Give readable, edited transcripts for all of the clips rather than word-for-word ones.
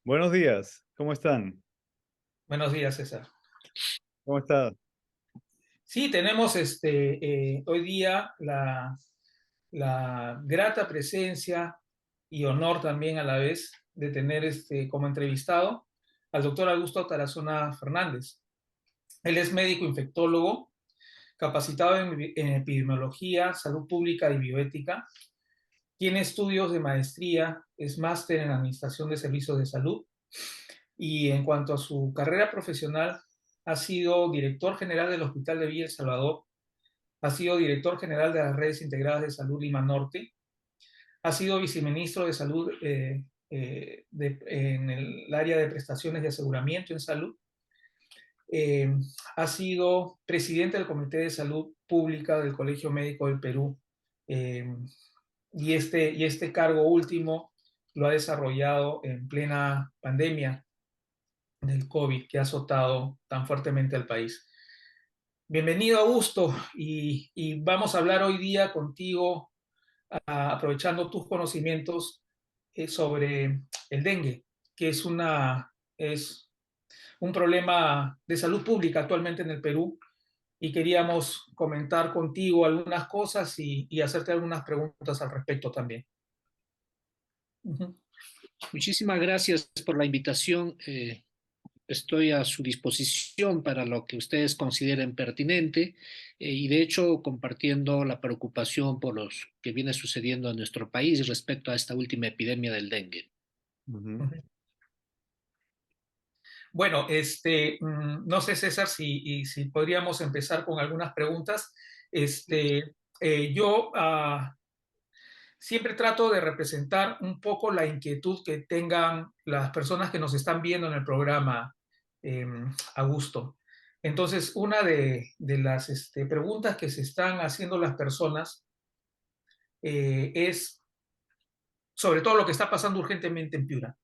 Buenos días, ¿cómo están? Buenos días, César. ¿Cómo está? Sí, tenemos hoy día la grata presencia y honor también a la vez de tener como entrevistado al doctor Augusto Tarazona Fernández. Él es médico infectólogo, capacitado en epidemiología, salud pública y bioética. Tiene estudios de maestría, es máster en administración de servicios de salud y en cuanto a su carrera profesional, ha sido director general del Hospital de Villa El Salvador. Ha sido director general de las redes integradas de salud Lima Norte. Ha sido viceministro de salud en el área de prestaciones de aseguramiento en salud. Eh, ha sido presidente del Comité de Salud Pública del Colegio Médico del Perú. Eh, y este cargo último lo ha desarrollado en plena pandemia del COVID que ha azotado tan fuertemente al país. Bienvenido, Augusto, y vamos a hablar hoy día contigo aprovechando tus conocimientos sobre el dengue, que es un problema de salud pública actualmente en el Perú, y queríamos comentar contigo algunas cosas y hacerte algunas preguntas al respecto también. Ujú. Muchísimas gracias por la invitación. Estoy a su disposición para lo que ustedes consideren pertinente y de hecho compartiendo la preocupación por lo que viene sucediendo en nuestro país respecto a esta última epidemia del dengue. Ujú. Ujú. Bueno, no sé, César, si podríamos empezar con algunas preguntas. Yo siempre trato de representar un poco la inquietud que tengan las personas que nos están viendo en el programa, eh, Augusto. Entonces, una de las preguntas que se están haciendo las personas es sobre todo lo que está pasando urgentemente en Piura.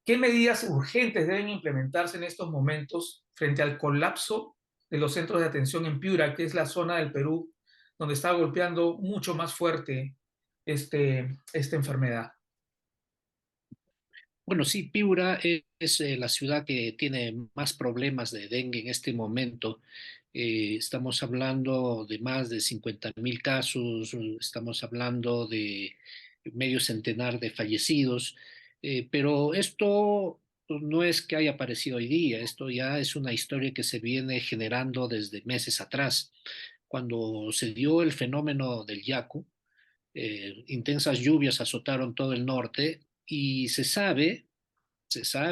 ¿Qué medidas urgentes deben implementarse en estos momentos frente al colapso de los centros de atención en Piura, que es la zona del Perú donde está golpeando mucho más fuerte esta enfermedad? Bueno, sí, Piura es la ciudad que tiene más problemas de dengue en este momento. Estamos hablando de más de 50.000 casos, estamos hablando de medio centenar de fallecidos, pero esto no es que haya aparecido hoy día, esto ya es una historia que se viene generando desde meses atrás. Cuando se dio el fenómeno del Yaku, intensas lluvias azotaron todo el norte y se sabe,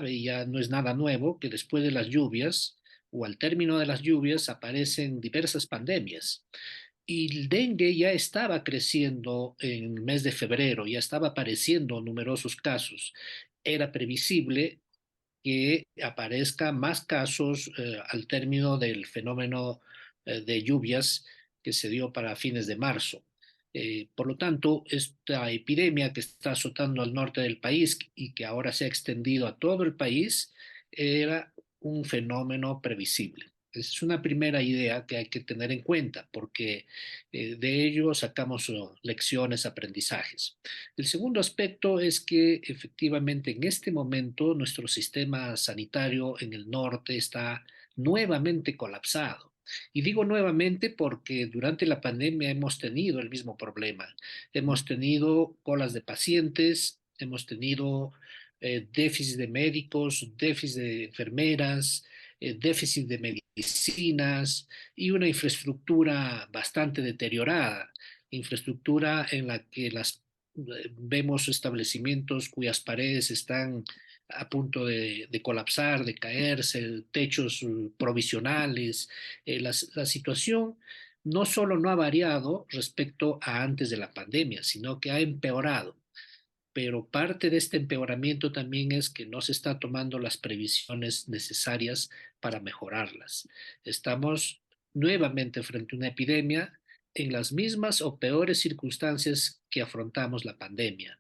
y ya no es nada nuevo, que después de las lluvias o al término de las lluvias aparecen diversas pandemias. Y el dengue ya estaba creciendo en el mes de febrero, ya estaba apareciendo numerosos casos. Era previsible que aparezca más casos al término del fenómeno de lluvias que se dio para fines de marzo. Por lo tanto, esta epidemia que está azotando al norte del país y que ahora se ha extendido a todo el país era un fenómeno previsible. Es una primera idea que hay que tener en cuenta porque de ello sacamos lecciones, aprendizajes. El segundo aspecto es que efectivamente en este momento nuestro sistema sanitario en el norte está nuevamente colapsado. Y digo nuevamente porque durante la pandemia hemos tenido el mismo problema. Hemos tenido colas de pacientes, hemos tenido déficit de médicos, déficit de enfermeras, déficit de medicinas y una infraestructura bastante deteriorada, infraestructura en la que vemos establecimientos cuyas paredes están a punto de colapsar, de caerse, techos provisionales. La situación no solo no ha variado respecto a antes de la pandemia, sino que ha empeorado. Pero parte de este empeoramiento también es que no se está tomando las previsiones necesarias para mejorarlas. Estamos nuevamente frente a una epidemia en las mismas o peores circunstancias que afrontamos la pandemia.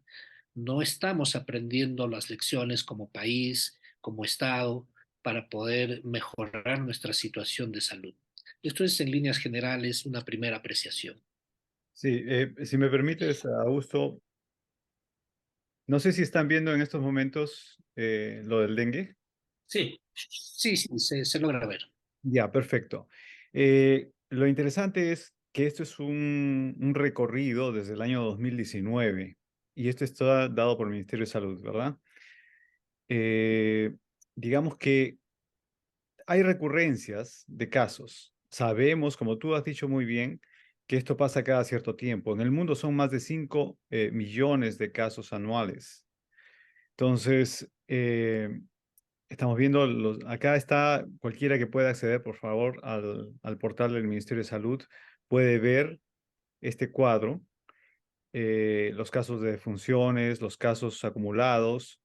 No estamos aprendiendo las lecciones como país, como Estado, para poder mejorar nuestra situación de salud. Esto es en líneas generales una primera apreciación. Sí, si me permites, Augusto, No sé si están viendo en estos momentos lo del dengue. Sí, Sí, sí, se logra ver. Ya, perfecto. Lo interesante es que esto es un recorrido desde el año 2019 y esto está dado por el Ministerio de Salud, ¿verdad? Eh, digamos que hay recurrencias de casos. Sabemos, como tú has dicho muy bien, que esto pasa cada cierto tiempo. En el mundo son más de 5 millones de casos anuales. Entonces, estamos viendo, acá está cualquiera que pueda acceder, por favor, al portal del Ministerio de Salud, puede ver este cuadro, los casos de defunciones, los casos acumulados,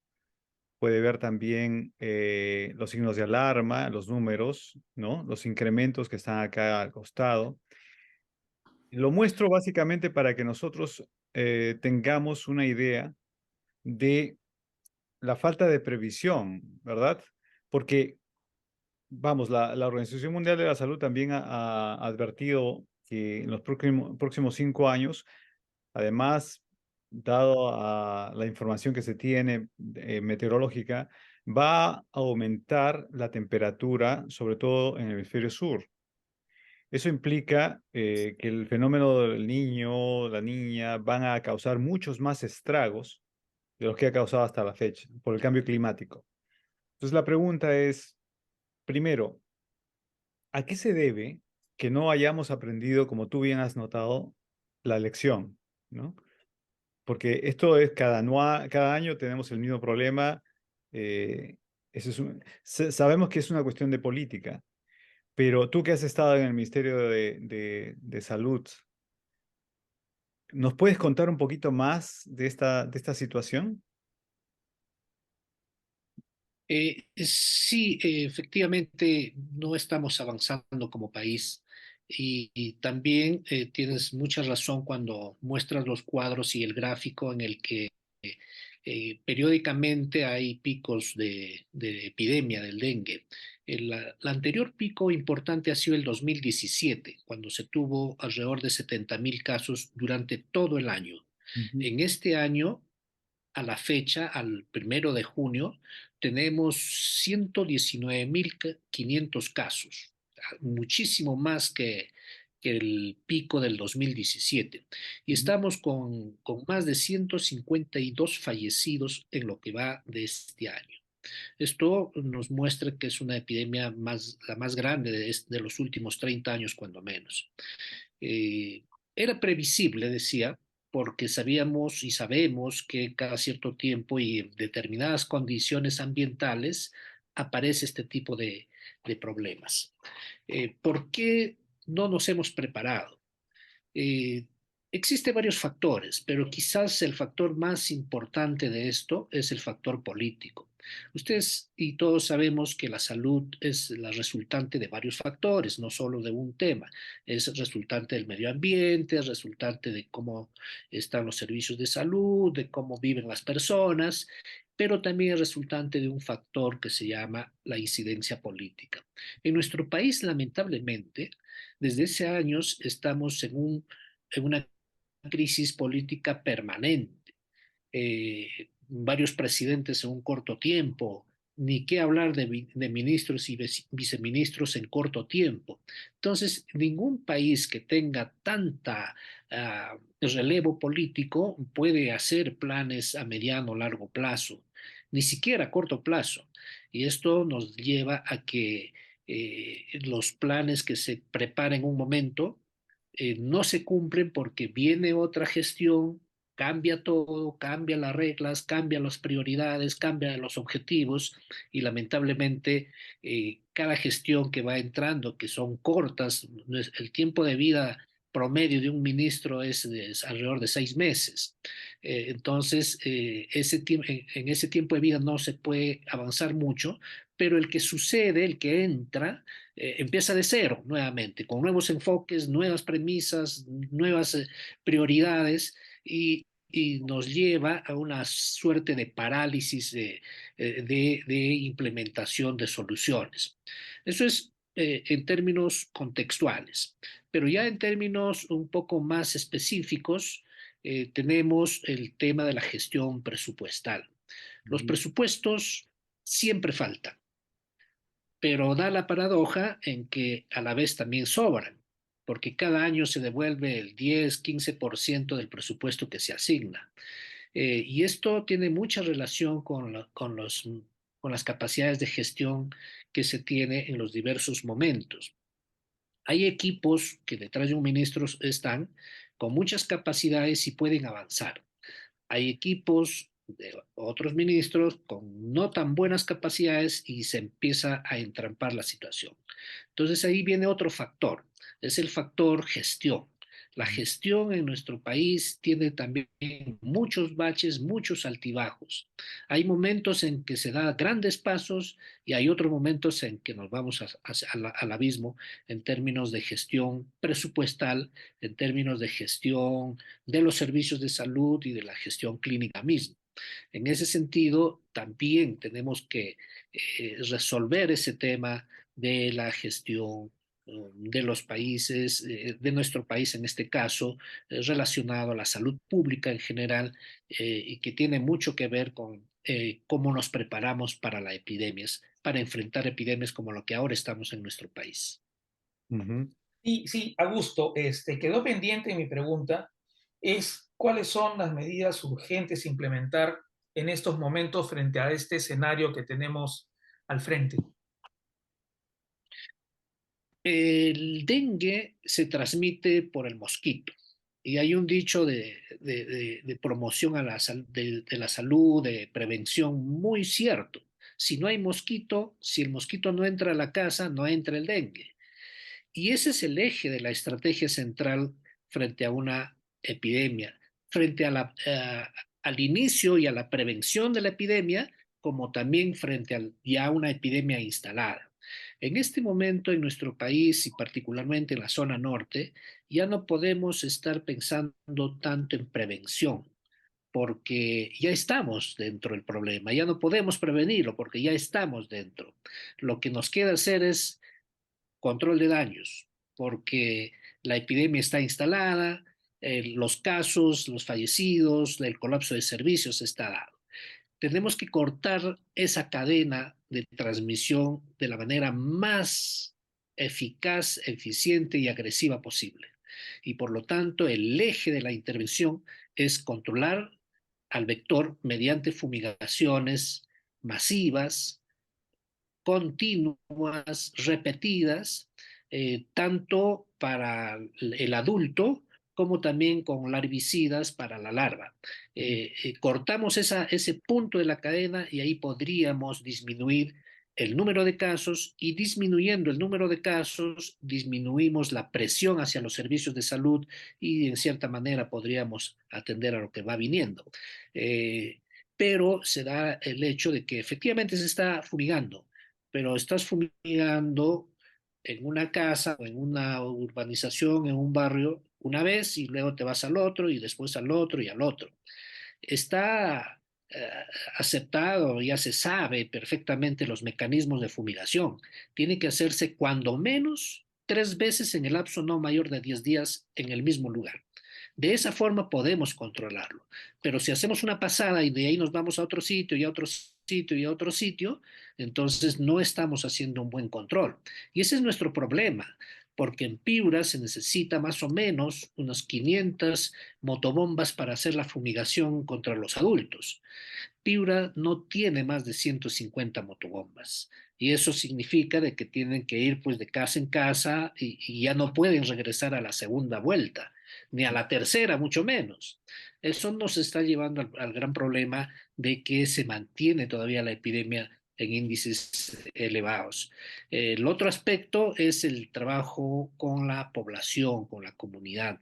puede ver también los signos de alarma, los números, ¿no? Los incrementos que están acá al costado. Lo muestro básicamente para que nosotros tengamos una idea de la falta de previsión, ¿verdad? Porque vamos, la Organización Mundial de la Salud también ha advertido que en los próximos 5 años, además, dado a la información que se tiene meteorológica, va a aumentar la temperatura, sobre todo en el hemisferio sur. Eso implica que el fenómeno del niño, la niña, van a causar muchos más estragos de los que ha causado hasta la fecha por el cambio climático. Entonces la pregunta es, primero, ¿a qué se debe que no hayamos aprendido, como tú bien has notado, la lección, ¿no? Porque esto es cada año tenemos el mismo problema. eh, sabemos que es una cuestión de política, pero tú que has estado en el Ministerio de Salud, ¿nos puedes contar un poquito más de esta situación? Sí, efectivamente no estamos avanzando como país y también tienes mucha razón cuando muestras los cuadros y el gráfico en el que periódicamente hay picos de epidemia del dengue. La anterior pico importante ha sido el 2017, cuando se tuvo alrededor de 70.000 casos durante todo el año. Ujú, En este año a la fecha, al 1 de junio, tenemos 119.500 casos, muchísimo más que el pico del 2017. Y ujú. estamos con más de 152 fallecidos en lo que va de este año. Esto nos muestra que es una epidemia la más grande de los últimos 30 años, cuando menos. Eh, Era previsible, decía, porque sabíamos y sabemos que cada cierto tiempo y en determinadas condiciones ambientales aparece este tipo de problemas. ¿Por qué no nos hemos preparado? Eh, Existen varios factores, pero quizás el factor más importante de esto es el factor político. Ustedes y todos sabemos que la salud es la resultante de varios factores, no solo de un tema. Es resultante del medio ambiente, es resultante de cómo están los servicios de salud, de cómo viven las personas, pero también es resultante de un factor que se llama la incidencia política. En nuestro país, lamentablemente, desde hace años estamos en una crisis política permanente. Varios presidentes en un corto tiempo, ni qué hablar de ministros y viceministros en corto tiempo. Entonces, ningún país que tenga tanta relevo político puede hacer planes a mediano o largo plazo, ni siquiera a corto plazo. Y esto nos lleva a que los planes que se preparen en un momento no se cumplen porque viene otra gestión, cambia todo, cambia las reglas, cambia las prioridades, cambia los objetivos y lamentablemente cada gestión que va entrando, que son cortas, el tiempo de vida promedio de un ministro es alrededor de 6 meses. Entonces, en ese tiempo de vida no se puede avanzar mucho, pero el que sucede, el que entra, empieza de cero nuevamente, con nuevos enfoques, nuevas premisas, nuevas prioridades y nos lleva a una suerte de parálisis de implementación de soluciones. Eso es en términos contextuales, pero ya en términos un poco más específicos, tenemos el tema de la gestión presupuestal. Los presupuestos siempre faltan, pero da la paradoja en que a la vez también sobran, porque cada año se devuelve el 10-15% del presupuesto que se asigna. Y esto tiene mucha relación con las capacidades de gestión que se tiene en los diversos momentos. Hay equipos que detrás de un ministro están con muchas capacidades y pueden avanzar. Hay equipos de otros ministros con no tan buenas capacidades y se empieza a entrampar la situación. Entonces ahí viene otro factor, es el factor gestión. La gestión en nuestro país tiene también muchos baches, muchos altibajos. Hay momentos en que se da grandes pasos y hay otros momentos en que nos vamos al abismo en términos de gestión presupuestal, en términos de gestión de los servicios de salud y de la gestión clínica misma. En ese sentido, también tenemos que resolver ese tema de la gestión de los países, de nuestro país en este caso, relacionado a la salud pública en general, y que tiene mucho que ver con cómo nos preparamos para las epidemias, para enfrentar epidemias como lo que ahora estamos en nuestro país. Ujú. Y sí, Augusto, quedó pendiente mi pregunta, es cuáles son las medidas urgentes a implementar en estos momentos frente a este escenario que tenemos al frente. El dengue se transmite por el mosquito y hay un dicho de promoción a de la salud, de prevención muy cierto. Si no hay mosquito, si el mosquito no entra a la casa, no entra el dengue. Y ese es el eje de la estrategia central frente a una epidemia, frente a al inicio y a la prevención de la epidemia, como también frente a ya una epidemia instalada. En este momento en nuestro país y particularmente en la zona norte, ya no podemos estar pensando tanto en prevención, porque ya estamos dentro del problema, ya no podemos prevenirlo porque ya estamos dentro. Lo que nos queda hacer es control de daños, porque la epidemia está instalada, los casos, los fallecidos, el colapso de servicios está dado. Tenemos que cortar esa cadena de transmisión de la manera más eficaz, eficiente y agresiva posible. Y por lo tanto, el eje de la intervención es controlar al vector mediante fumigaciones masivas, continuas, repetidas, tanto para el adulto como también con larvicidas para la larva. Cortamos ese punto de la cadena y ahí podríamos disminuir el número de casos y disminuyendo el número de casos, disminuimos la presión hacia los servicios de salud y en cierta manera podríamos atender a lo que va viniendo. Pero se da el hecho de que efectivamente se está fumigando, pero estás fumigando en una casa o en una urbanización, en un barrio, una vez y luego te vas al otro y después al otro y al otro. Está aceptado, ya se sabe perfectamente los mecanismos de fumigación. Tiene que hacerse cuando menos 3 veces en el lapso no mayor de 10 días en el mismo lugar. De esa forma podemos controlarlo. Pero si hacemos una pasada y de ahí nos vamos a otro sitio y a otro sitio y a otro sitio, entonces no estamos haciendo un buen control. Y ese es nuestro problema, porque en Piura se necesita más o menos unas 500 motobombas para hacer la fumigación contra los adultos. Piura no tiene más de 150 motobombas. Y eso significa de que tienen que ir pues de casa en casa y ya no pueden regresar a la segunda vuelta, ni a la tercera, mucho menos. Eso nos está llevando al gran problema de que se mantiene todavía la epidemia en índices elevados. El otro aspecto es el trabajo con la población, con la comunidad.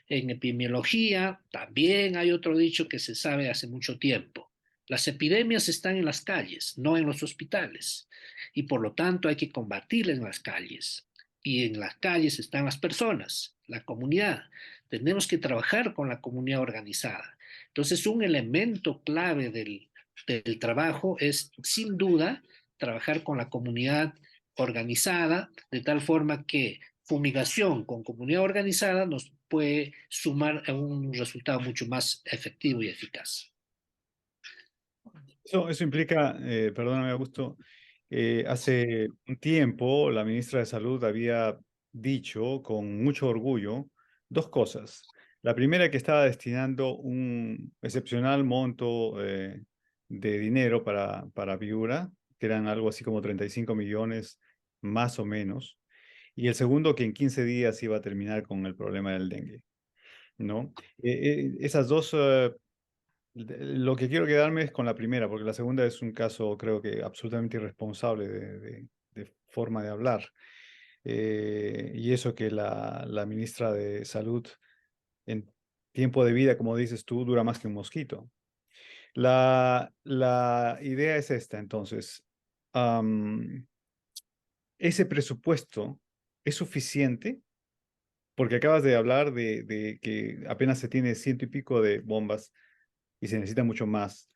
En epidemiología también hay otro dicho que se sabe hace mucho tiempo. Las epidemias están en las calles, no en los hospitales, y por lo tanto hay que combatirlas en las calles. Y en las calles están las personas, la comunidad. Tenemos que trabajar con la comunidad organizada. Entonces, un elemento clave del trabajo es, sin duda, trabajar con la comunidad organizada, de tal forma que fumigación con comunidad organizada nos puede sumar a un resultado mucho más efectivo y eficaz. Eso implica, perdóname, Augusto, hace un tiempo la ministra de Salud había dicho con mucho orgullo dos cosas. La primera, que estaba destinando un excepcional monto de dinero para Piura, que eran algo así como 35 millones más o menos. Y el segundo, que en 15 días iba a terminar con el problema del dengue, ¿no? Esas dos lo que quiero quedarme es con la primera, porque la segunda es un caso, creo que absolutamente irresponsable de forma de hablar. Y eso que la ministra de Salud en tiempo de vida, como dices tú, dura más que un mosquito. La idea es esta, entonces. am, ¿Ese presupuesto es suficiente? Porque acabas de hablar de que apenas se tiene ciento y pico de bombas y se necesita mucho más.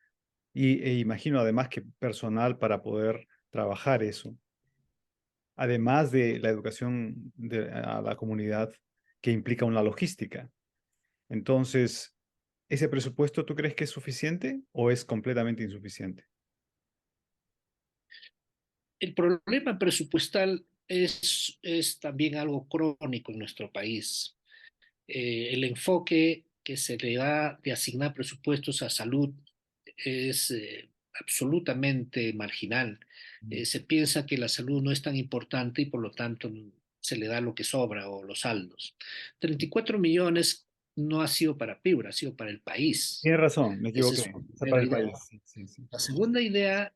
E imagino además que personal para poder trabajar eso, además de la educación a la comunidad que implica una logística. Entonces, ¿ese presupuesto tú crees que es suficiente o es completamente insuficiente? El problema presupuestal es también algo crónico en nuestro país. El enfoque que se le da de asignar presupuestos a salud es absolutamente marginal. Se piensa que la salud no es tan importante y por lo tanto se le da lo que sobra o los saldos. 34 millones no ha sido para Piura, ha sido para el país. Tienes razón, me Esa equivoqué. es una Está para primera el idea. país. Sí, sí, sí. La segunda idea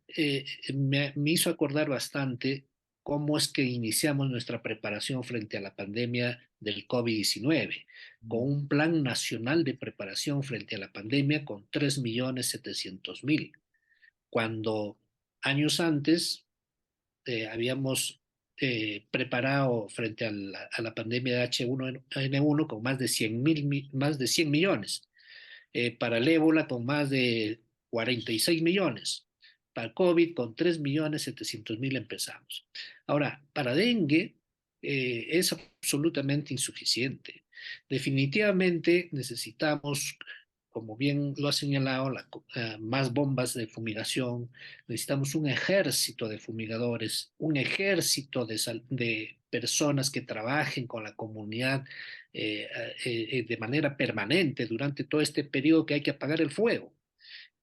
me hizo acordar bastante cómo es que iniciamos nuestra preparación frente a la pandemia del COVID-19, con un plan nacional de preparación frente a la pandemia con 3.700.000, cuando años antes habíamos preparado frente a la pandemia de H1N1 con más de 100 millones, para el ébola con más de 46 millones, para el COVID con 3.700.000 empezamos. Ahora, para dengue es absolutamente insuficiente. Definitivamente necesitamos, como bien lo ha señalado, más bombas de fumigación, necesitamos un ejército de fumigadores, un ejército de personas que trabajen con la comunidad de manera permanente durante todo este periodo que hay que apagar el fuego.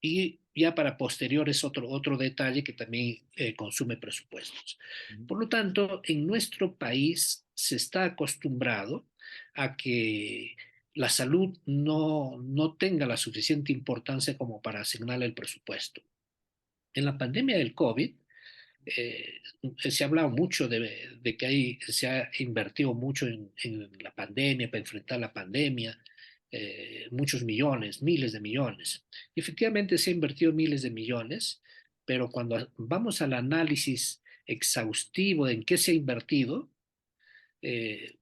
Y ya para posterior es otro detalle que también consume presupuestos. Por lo tanto, en nuestro país se está acostumbrado a que la salud no tenga la suficiente importancia como para asignarle el presupuesto. En la pandemia del COVID, eh, se ha hablado mucho de que se ha invertido mucho en la pandemia, para enfrentar la pandemia, muchos millones, miles de millones. Y efectivamente se ha invertido miles de millones, pero cuando vamos al análisis exhaustivo de en qué se ha invertido, eh,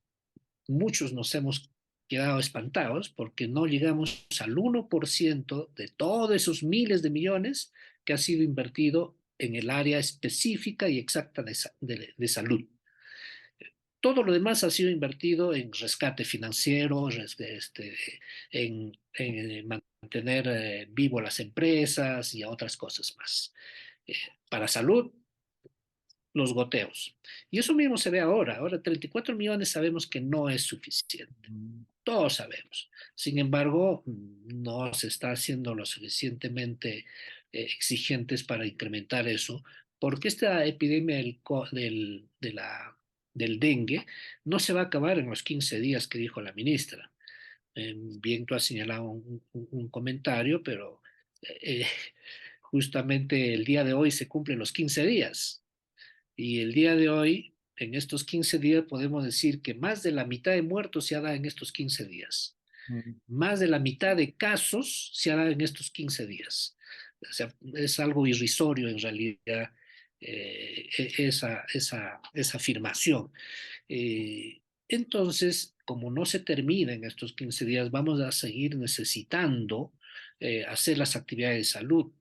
muchos nos hemos quedado espantados porque no llegamos al 1% de todos esos miles de millones que ha sido invertido en el área específica y exacta de salud. Todo lo demás ha sido invertido en rescate financiero, en mantener vivo las empresas y a otras cosas más. Eh, para salud, los goteos. Y eso mismo se ve ahora. Ahora 34 millones sabemos que no es suficiente. Todos sabemos. Sin embargo, no se está haciendo lo suficientemente exigentes para incrementar eso, porque esta epidemia del dengue no se va a acabar en los 15 días que dijo la ministra. Bien, tú has señalado un comentario, pero eh, justamente el día de hoy se cumplen los 15 días. Y el día de hoy, en estos 15 días, podemos decir que más de la mitad de muertos se ha dado en estos 15 días. Mm. Más de la mitad de casos se ha dado en estos 15 días. O sea, es algo irrisorio en realidad esa afirmación. Entonces, como no se termina en estos 15 días, vamos a seguir necesitando hacer las actividades de salud.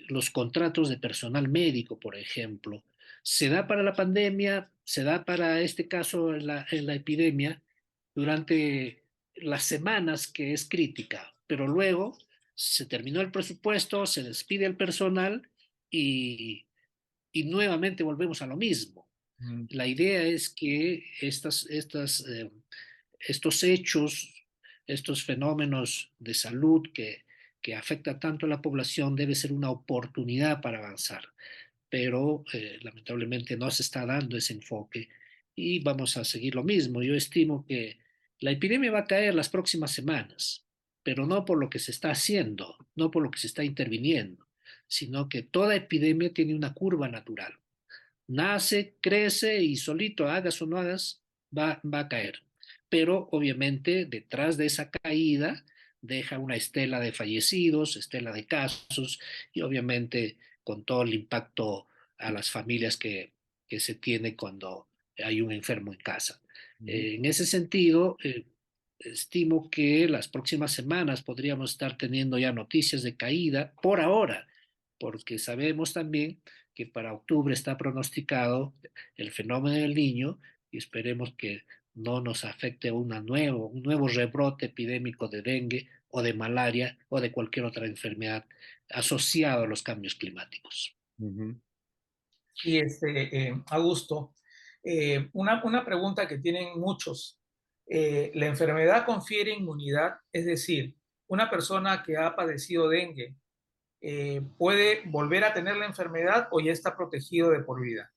Los contratos de personal médico, por ejemplo, ¿se da para la pandemia? se da para este caso en la epidemia durante las semanas que es crítica, pero luego se terminó el presupuesto, se despide el personal y, y nuevamente volvemos a lo mismo. Mm, La idea es que estos hechos, estos fenómenos de salud que afecta tanto a la población debe ser una oportunidad para avanzar, pero lamentablemente no se está dando ese enfoque y vamos a seguir lo mismo. Yo estimo que la epidemia va a caer las próximas semanas, pero no por lo que se está haciendo, no por lo que se está interviniendo, sino que toda epidemia tiene una curva natural. Nace, crece y solito, hagas o no hagas, va a caer. Pero obviamente detrás de esa caída deja una estela de fallecidos, estela de casos y obviamente con todo el impacto a las familias que se tiene cuando hay un enfermo en casa. ujú. En ese sentido, estimo que las próximas semanas podríamos estar teniendo ya noticias de caída por ahora, porque sabemos también que para octubre está pronosticado el fenómeno del niño y esperemos que no nos afecte un nuevo rebrote epidémico de dengue o de malaria o de cualquier otra enfermedad asociada a los cambios climáticos. Ujú. Y Augusto, una pregunta que tienen muchos. ¿La enfermedad confiere inmunidad? Es decir, una persona que ha padecido dengue, ¿puede volver a tener la enfermedad o ya está protegido de por vida?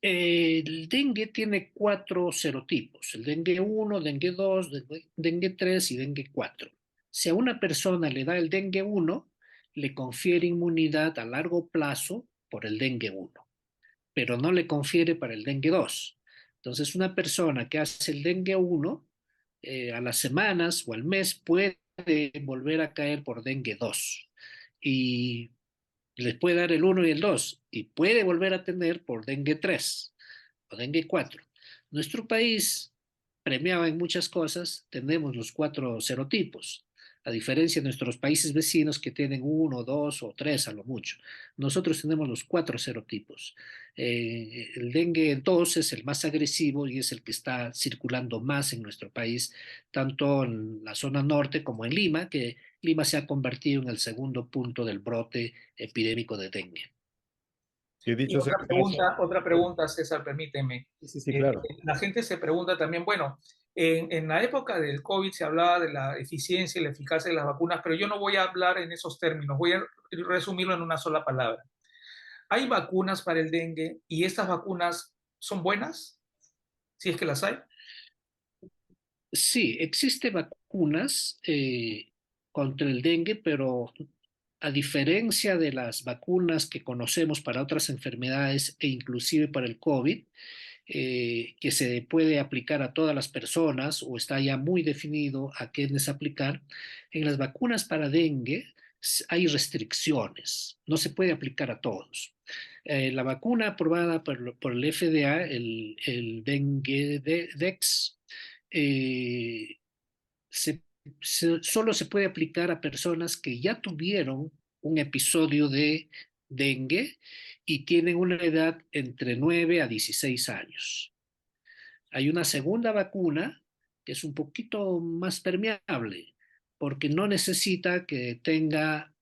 El dengue tiene cuatro serotipos, el dengue uno, dengue 2, dengue 3 y dengue 4. Si a una persona le da el dengue uno, le confiere inmunidad a largo plazo por el dengue uno, pero no le confiere para el dengue 2. Entonces, una persona que hace el dengue uno, a las semanas o al mes puede volver a caer por dengue 2 y les puede dar el uno y el 2 y puede volver a tener por dengue 3 o dengue 4. Nuestro país, premiado en muchas cosas, tenemos los cuatro serotipos, a diferencia de nuestros países vecinos que tienen uno, dos o tres a lo mucho. Nosotros tenemos los cuatro serotipos. El dengue 2 es el más agresivo y es el que está circulando más en nuestro país, tanto en la zona norte como en Lima, que Lima se ha convertido en el segundo punto del brote epidémico de dengue. Y Y dicho sea de paso, otra pregunta, César, permíteme. sí, sí, sí, claro. La gente se pregunta también, bueno, en la época del COVID se hablaba de la eficiencia y la eficacia de las vacunas, pero yo no voy a hablar en esos términos, voy a resumirlo en una sola palabra. ¿Hay vacunas para el dengue y estas vacunas son buenas? Si es que las hay. Sí, existen vacunas contra el dengue, pero a diferencia de las vacunas que conocemos para otras enfermedades e inclusive para el COVID, que se puede aplicar a todas las personas o está ya muy definido a quiénes aplicar, en las vacunas para dengue hay restricciones, no se puede aplicar a todos. La vacuna aprobada por el FDA, el dengue dex, eh, se- solo se puede aplicar a personas que ya tuvieron un episodio de dengue y tienen una edad entre 9 a 16 años. Hay una segunda vacuna que es un poquito más permeable porque no necesita que tenga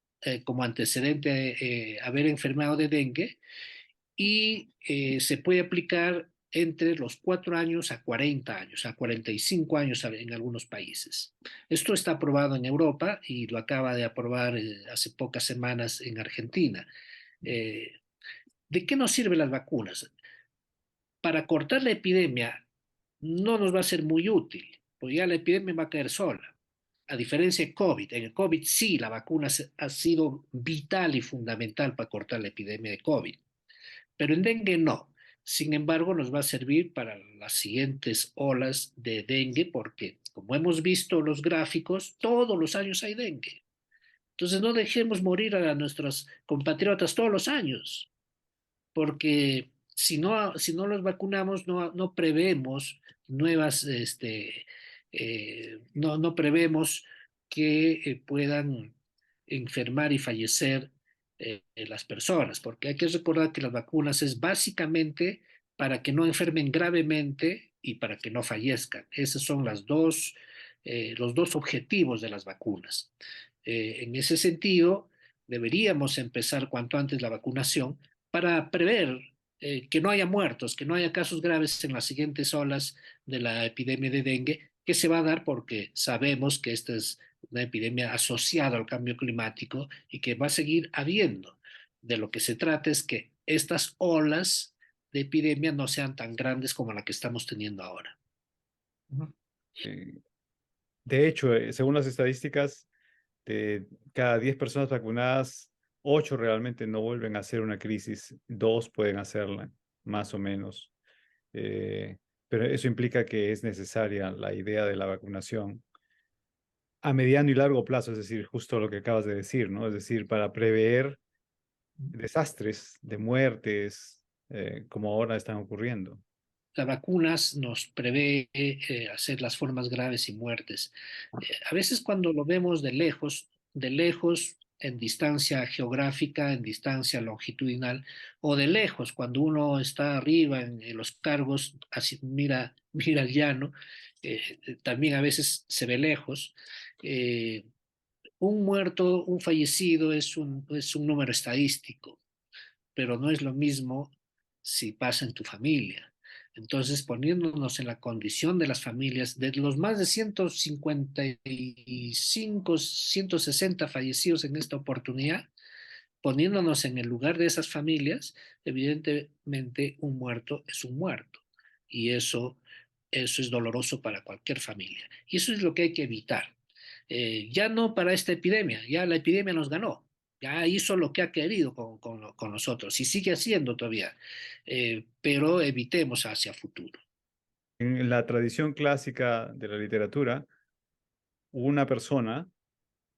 como antecedente haber enfermado de dengue y se puede aplicar entre los 4 años a 40 años, a 45 años en algunos países. Esto está aprobado en Europa y lo acaba de aprobar hace pocas semanas en Argentina. Eh, ¿De qué nos sirven las vacunas? Para cortar la epidemia no nos va a ser muy útil, porque ya la epidemia va a caer sola. A diferencia de COVID, en el COVID sí la vacuna ha sido vital y fundamental para cortar la epidemia de COVID, pero en dengue no. Sin embargo, nos va a servir para las siguientes olas de dengue porque, como hemos visto los gráficos, todos los años hay dengue. Entonces no dejemos morir a nuestros compatriotas todos los años, porque si no los vacunamos, no prevemos nuevas, no prevemos que puedan enfermar y fallecer las personas, porque hay que recordar que las vacunas es básicamente para que no enfermen gravemente y para que no fallezcan. Esos son los dos objetivos de las vacunas. En ese sentido, deberíamos empezar cuanto antes la vacunación para prever que no haya muertos, que no haya casos graves en las siguientes olas de la epidemia de dengue, que se va a dar porque sabemos que esta es una epidemia asociada al cambio climático y que va a seguir habiendo. De lo que se trata es que estas olas de epidemia no sean tan grandes como la que estamos teniendo ahora. Ujú. Eh, de hecho, según las estadísticas, de cada 10 personas vacunadas, 8 realmente no vuelven a hacer una crisis, 2 pueden hacerla, más o menos. Eh, pero eso implica que es necesaria la idea de la vacunación a mediano y largo plazo, es decir, justo lo que acabas de decir, ¿no? Es decir, para prever desastres de muertes, como ahora están ocurriendo. Las vacunas nos prevé hacer las formas graves y muertes. A veces cuando lo vemos de lejos, en distancia geográfica, en distancia longitudinal, o de lejos, cuando uno está arriba en los cargos, así mira el llano, también a veces se ve lejos. Eh, un muerto, un fallecido es un número estadístico, pero no es lo mismo si pasa en tu familia. Entonces, poniéndonos en la condición de las familias, de los más de 155, 160 fallecidos en esta oportunidad, poniéndonos en el lugar de esas familias, evidentemente un muerto es un muerto. Y eso es doloroso para cualquier familia. Y eso es lo que hay que evitar. Ya no para esta epidemia, ya la epidemia nos ganó, ya hizo lo que ha querido con nosotros y sigue haciendo todavía, pero evitemos hacia futuro. En la tradición clásica de la literatura, una persona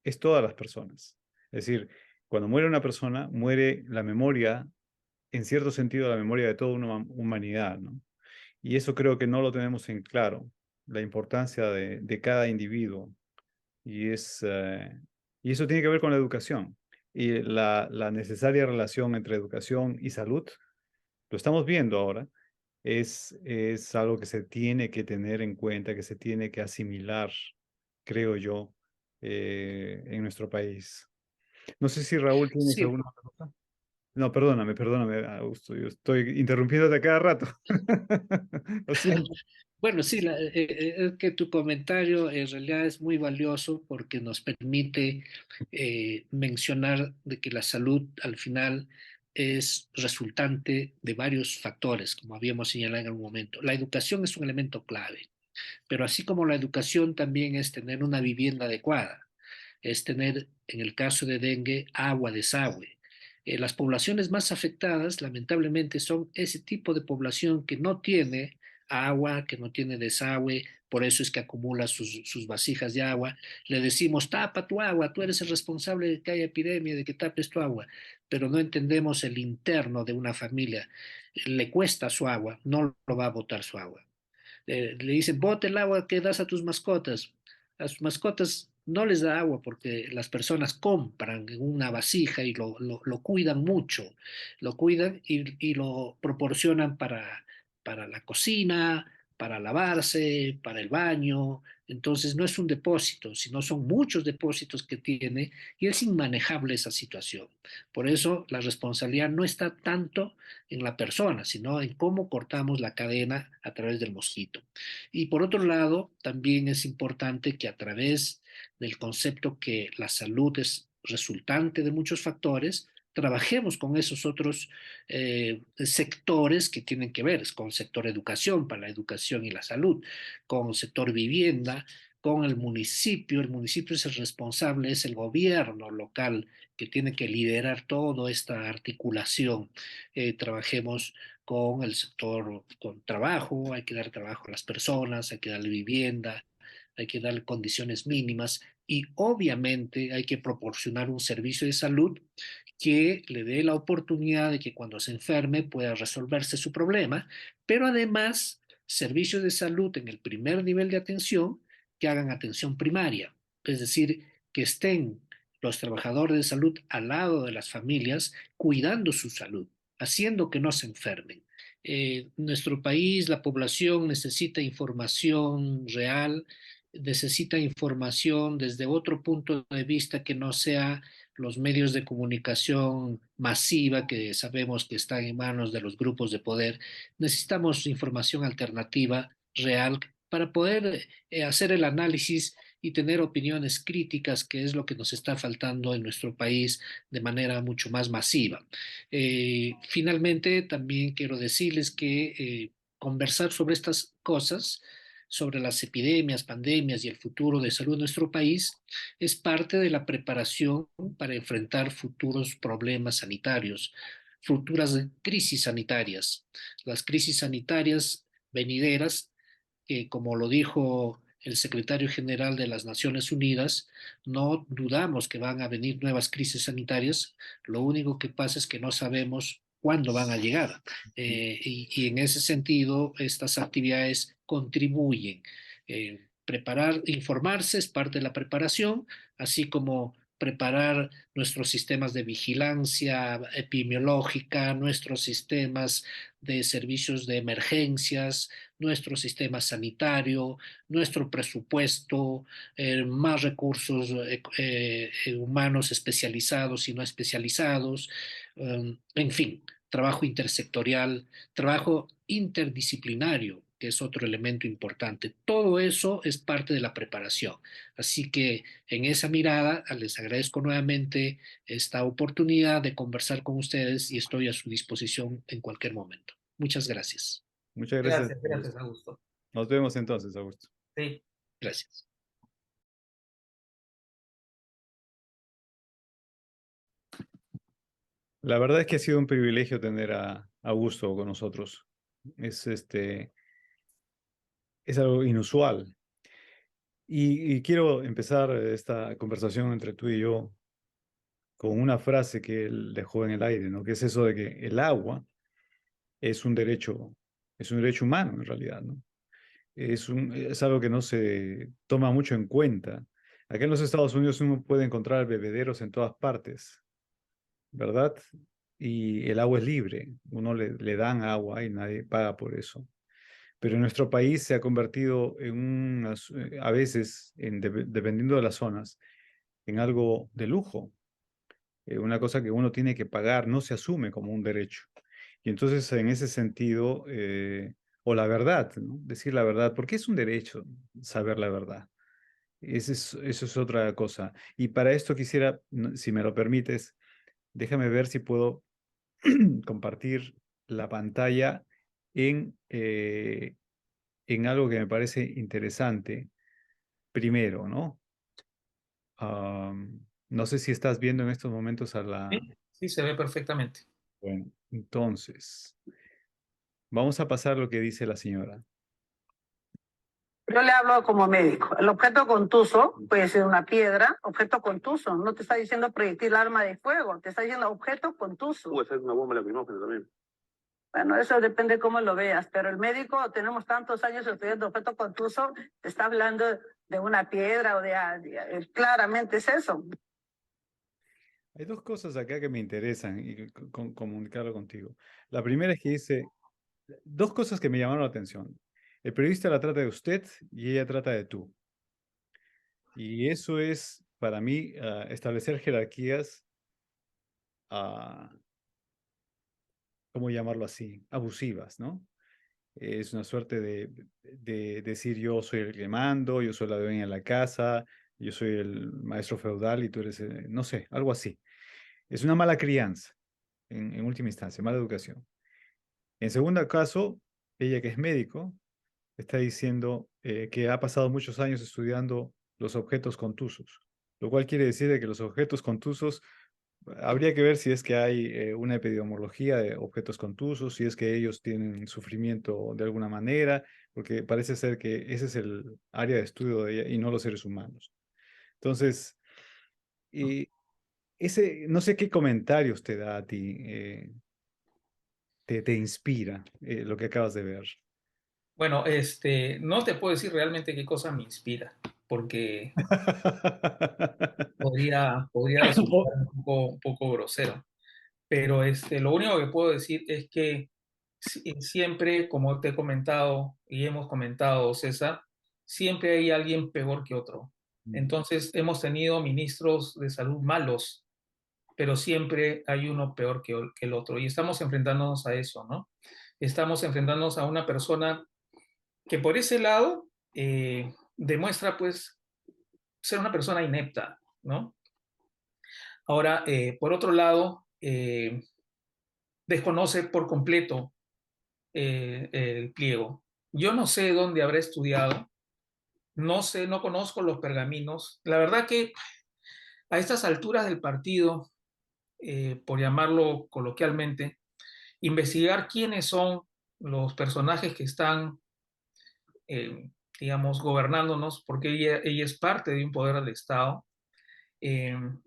es todas las personas. Es decir, cuando muere una persona, muere la memoria, en cierto sentido, la memoria de toda una humanidad, ¿no? Y eso creo que no lo tenemos en claro, la importancia de cada individuo. Y, y eso tiene que ver con la educación y la necesaria relación entre educación y salud. Lo estamos viendo ahora. Es algo que se tiene que tener en cuenta, que se tiene que asimilar, creo yo, en nuestro país. No sé si Raúl tienes Sí, alguna otra cosa. No, perdóname, Augusto, yo estoy interrumpiéndote a cada rato. Lo siento. bueno, sí, es que tu comentario en realidad es muy valioso porque nos permite mencionar de que la salud al final es resultante de varios factores, como habíamos señalado en algún momento. La educación es un elemento clave, pero así como la educación también es tener una vivienda adecuada, es tener, en el caso de dengue, agua, desagüe. Las poblaciones más afectadas, lamentablemente, son ese tipo de población que no tiene agua, que no tiene desagüe, por eso es que acumula sus vasijas de agua. Le decimos, tapa tu agua, tú eres el responsable de que haya epidemia, de que tapes tu agua, pero no entendemos el interno de una familia. Le cuesta su agua, no lo va a botar su agua. Le dicen, bote el agua que das a tus mascotas. A sus mascotas no les da agua porque las personas compran en una vasija y lo cuidan mucho, lo cuidan y lo proporcionan para la cocina, para lavarse, para el baño. Entonces no es un depósito, sino son muchos depósitos que tiene y es inmanejable esa situación. Por eso la responsabilidad no está tanto en la persona, sino en cómo cortamos la cadena a través del mosquito. Y por otro lado, también es importante que a través del concepto que la salud es resultante de muchos factores, trabajemos con esos otros sectores que tienen que ver, con el sector educación, para la educación y la salud, con el sector vivienda, con el municipio es el responsable, es el gobierno local que tiene que liderar toda esta articulación. Trabajemos con el sector, con trabajo, hay que dar trabajo a las personas, hay que darle vivienda, hay que darle condiciones mínimas y obviamente hay que proporcionar un servicio de salud que le dé la oportunidad de que cuando se enferme pueda resolverse su problema, pero además servicios de salud en el primer nivel de atención que hagan atención primaria, es decir, que estén los trabajadores de salud al lado de las familias, cuidando su salud, haciendo que no se enfermen. Nuestro país, la población necesita información real, necesita información desde otro punto de vista que no sea los medios de comunicación masiva que sabemos que están en manos de los grupos de poder. Necesitamos información alternativa, real, para poder hacer el análisis y tener opiniones críticas, que es lo que nos está faltando en nuestro país de manera mucho más masiva. Finalmente, también quiero decirles que conversar sobre estas cosas, sobre las epidemias, pandemias y el futuro de salud de nuestro país, es parte de la preparación para enfrentar futuros problemas sanitarios, futuras crisis sanitarias. Las crisis sanitarias venideras, que como lo dijo el secretario general de las Naciones Unidas, no dudamos que van a venir nuevas crisis sanitarias, lo único que pasa es que no sabemos cuándo van a llegar. Y en ese sentido, estas actividades contribuyen. Preparar, informarse es parte de la preparación, así como preparar nuestros sistemas de vigilancia epidemiológica, nuestros sistemas de servicios de emergencias, nuestro sistema sanitario, nuestro presupuesto, más recursos humanos especializados y no especializados, en fin, trabajo intersectorial, trabajo interdisciplinario, que es otro elemento importante. Todo eso es parte de la preparación. Así que en esa mirada les agradezco nuevamente esta oportunidad de conversar con ustedes y estoy a su disposición en cualquier momento. Muchas gracias. Muchas gracias, Gracias, Augusto. gracias, Augusto. Nos vemos entonces, Augusto. Sí. Gracias. La verdad es que ha sido un privilegio tener a Augusto con nosotros. Es, es algo inusual. Y quiero empezar esta conversación entre tú y yo con una frase que él dejó en el aire, ¿no? Que es eso de que el agua es un derecho humano en realidad, ¿no? Es algo que no se toma mucho en cuenta. Acá en los Estados Unidos uno puede encontrar bebederos en todas partes, ¿verdad? Y el agua es libre, uno le dan agua y nadie paga por eso. Pero en nuestro país se ha convertido en a veces, dependiendo de las zonas, en algo de lujo, una cosa que uno tiene que pagar, no se asume como un derecho. Y entonces, en ese sentido, o la verdad, ¿no? Decir la verdad, porque es un derecho saber la verdad. Eso es otra cosa. Y para esto quisiera, si me lo permites, déjame ver si puedo compartir la pantalla en algo que me parece interesante. Primero, ¿no? No sé si estás viendo en estos momentos a Sí, la... sí, se ve perfectamente. Bueno, entonces, vamos a pasar lo que dice la señora. Yo le hablo como médico. El objeto contuso puede ser una piedra, objeto contuso. No te está diciendo proyectil arma de fuego, te está diciendo objeto contuso. Puede ser una bomba lacrimógena también. Bueno, eso depende cómo lo veas, pero el médico, tenemos tantos años estudiando objeto contuso, te está hablando de una piedra o claramente es eso. Hay dos cosas acá que me interesan y comunicarlo contigo. La primera es que dice, dos cosas que me llamaron la atención. El periodista la trata de usted y ella trata de tú. Y eso es, para mí, establecer jerarquías, ¿cómo llamarlo así? Abusivas, ¿no? Es una suerte de decir yo soy el que mando, yo soy la dueña de la casa, yo soy el maestro feudal y tú eres, no sé, algo así. Es una mala crianza, en última instancia, mala educación. En segundo caso, ella que es médico, está diciendo que ha pasado muchos años estudiando los objetos contusos, lo cual quiere decir de que los objetos contusos, habría que ver si es que hay una epidemiología de objetos contusos, si es que ellos tienen sufrimiento de alguna manera, porque parece ser que ese es el área de estudio de ella y no los seres humanos. Entonces, no sé qué comentarios te da a ti, te inspira lo que acabas de ver. Bueno, no te puedo decir realmente qué cosa me inspira. porque podría resultar un poco grosero. Pero lo único que puedo decir es que siempre, como te he comentado y hemos comentado, César, siempre hay alguien peor que otro. Entonces, hemos tenido ministros de salud malos, pero siempre hay uno peor que el otro. Y estamos enfrentándonos a eso, ¿no? Estamos enfrentándonos a una persona que por ese lado demuestra, pues, ser una persona inepta, ¿no? Ahora, por otro lado, desconoce por completo el pliego. Yo no sé dónde habrá estudiado, no sé, no conozco los pergaminos. La verdad que a estas alturas del partido, por llamarlo coloquialmente, investigar quiénes son los personajes que están, digamos, gobernándonos, porque ella es parte de un poder del Estado,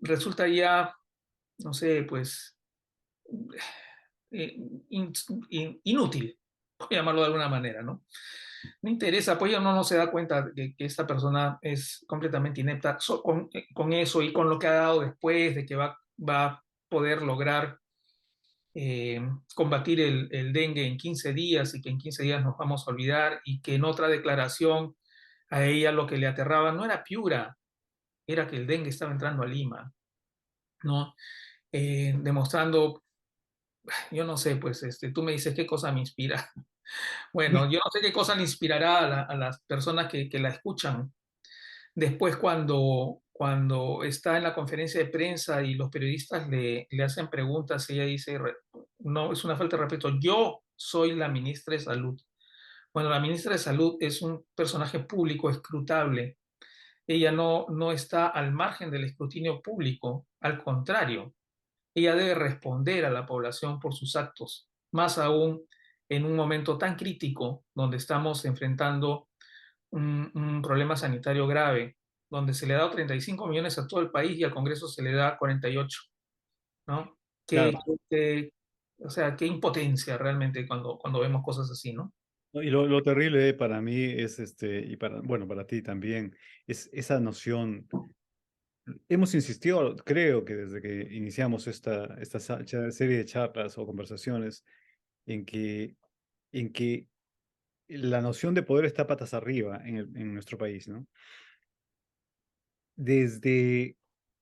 resulta ya, no sé, pues, eh, in, inútil, por llamarlo de alguna manera, ¿no? No interesa, pues uno no se da cuenta de que esta persona es completamente inepta con eso y con lo que ha dado después, de que va a poder lograr combatir el dengue en 15 días y que en 15 días nos vamos a olvidar y que en otra declaración a ella lo que le aterraba no era Piura, era que el dengue estaba entrando a Lima, ¿no? Demostrando, yo no sé, pues tú me dices qué cosa me inspira. Bueno, yo no sé qué cosa le inspirará a las personas que la escuchan. Después, cuando está en la conferencia de prensa y los periodistas le hacen preguntas, ella dice, no, es una falta de respeto, yo soy la ministra de Salud. Bueno, la ministra de Salud es un personaje público escrutable. Ella no está al margen del escrutinio público, al contrario, ella debe responder a la población por sus actos, más aún en un momento tan crítico donde estamos enfrentando un problema sanitario grave, donde se le ha dado 35 millones a todo el país y al Congreso se le da 48, ¿no? Claro. O sea, qué impotencia realmente cuando vemos cosas así, ¿no? No, y lo terrible para mí es, y para, bueno, para ti también, es esa noción. Hemos insistido, creo que desde que iniciamos esta serie de charlas o conversaciones, en que la noción de poder está patas arriba en nuestro país, ¿no? Desde